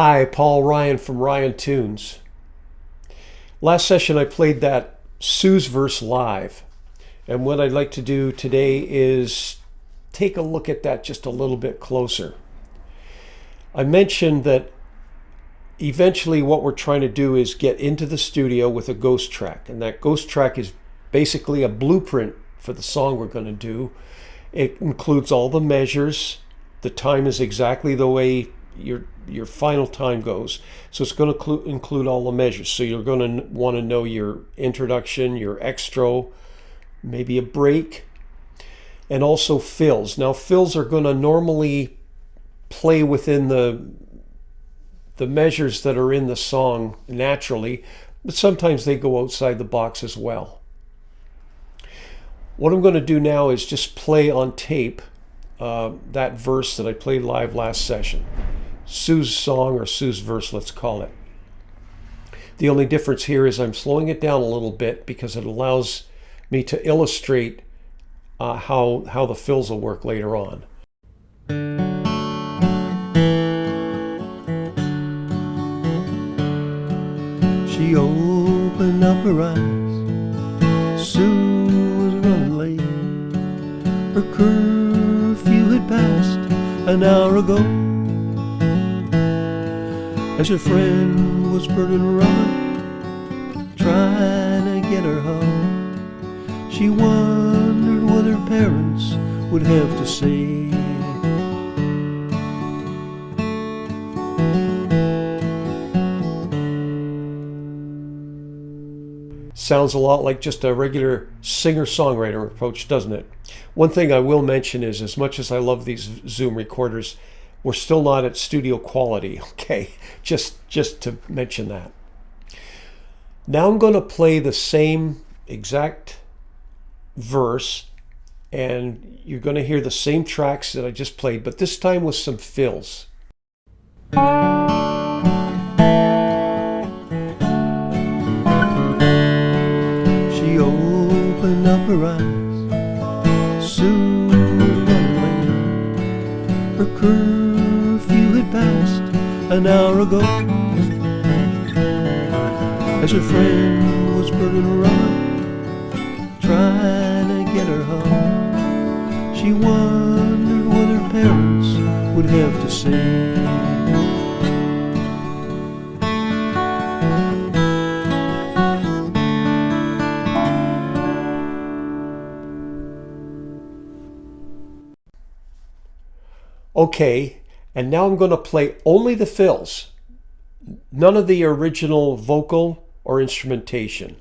Hi, Paul Ryan from Ryan Tunes. Last session I played that Sue's verse live, and what I'd like to do today is take a look at that just a little bit closer. I mentioned that eventually what we're trying to do is get into the studio with a ghost track, and that ghost track is basically a blueprint for the song we're going to do. It includes all the measures. The time is exactly the way your final time goes. So it's going to include all the measures. So you're going to want to know your introduction, your extro, maybe a break, and also fills. Now fills are going to normally play within the measures that are in the song naturally, but sometimes they go outside the box as well. What I'm going to do now is just play on tape that verse that I played live last session. Sue's song, or Sue's verse, let's call it. The only difference here is I'm slowing it down a little bit because it allows me to illustrate how the fills will work later on. She opened up her eyes. Sue was running late. Her curfew had passed an hour ago. As her friend was burning rubber, trying to get her home, she wondered what her parents would have to say. Sounds a lot like just a regular singer-songwriter approach, doesn't it? One thing I will mention is, as much as I love these Zoom recorders, we're still not at studio quality, okay? Just to mention that. Now I'm going to play the same exact verse, and you're going to hear the same tracks that I just played, but this time with some fills. She opened up her eyes. Sue was running late. Her curfew had passed an hour ago. As her friend was burning rubber, trying to get her home, she wondered what her parents would have to say. Okay, and now I'm going to play only the fills, none of the original vocal or instrumentation.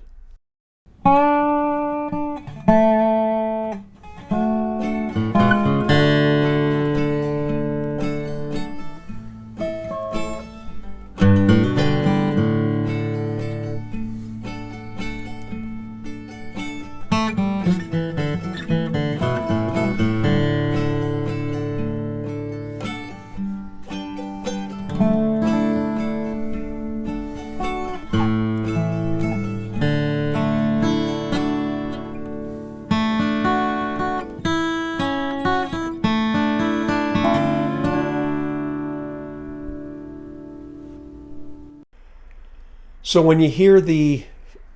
So when you hear the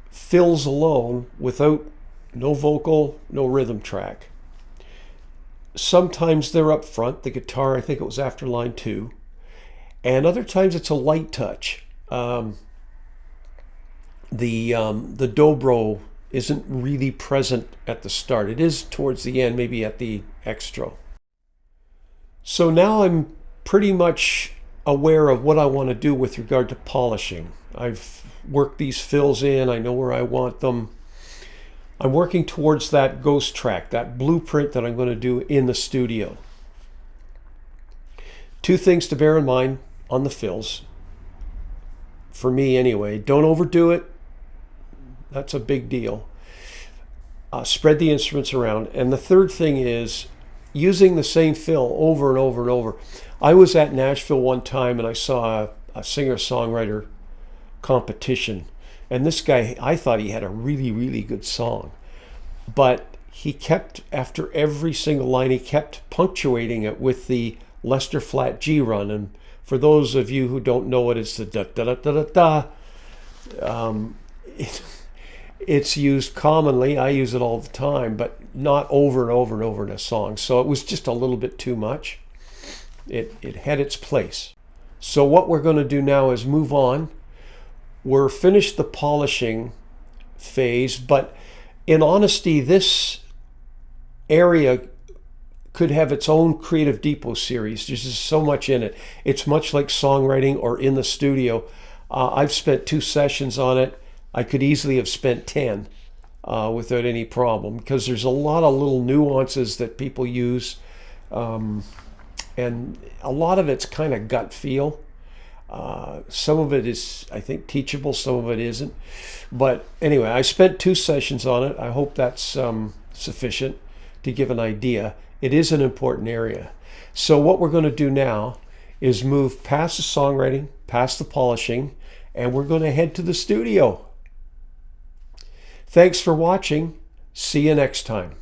fills alone, without no vocal, no rhythm track, sometimes they're up front, the guitar, I think it was after line 2, and other times it's a light touch. The dobro isn't really present at the start. It is towards the end, maybe at the extra. So now I'm pretty much aware of what I want to do with regard to polishing. I've worked these fills in, I know where I want them. I'm working towards that ghost track, that blueprint that I'm going to do in the studio. Two things to bear in mind on the fills, for me anyway. Don't overdo it. That's a big deal. Spread the instruments around. And the third thing is using the same fill over and over and over. I was at Nashville one time and I saw a singer-songwriter competition, and this guy, I thought he had a really, really good song, but he kept, after every single line, he kept punctuating it with the Lester Flat G run, and For those of you who don't know it, it's the da da da da da da. It's used commonly. I use it all the time, but not over and over and over in a song. So it was just a little bit too much. It had its place. So what we're going to do now is move on. We're finished the polishing phase, but in honesty, this area could have its own Creative Depot series. There's just so much in it. It's much like songwriting or in the studio. I've spent 2 sessions on it. I could easily have spent 10 without any problem, because there's a lot of little nuances that people use, and a lot of it's kind of gut feel. Some of it is, I think, teachable, some of it isn't. But anyway, I spent 2 sessions on it. I hope that's sufficient to give an idea. It is an important area. So what we're going to do now is move past the songwriting, past the polishing, and we're going to head to the studio. Thanks for watching. See you next time.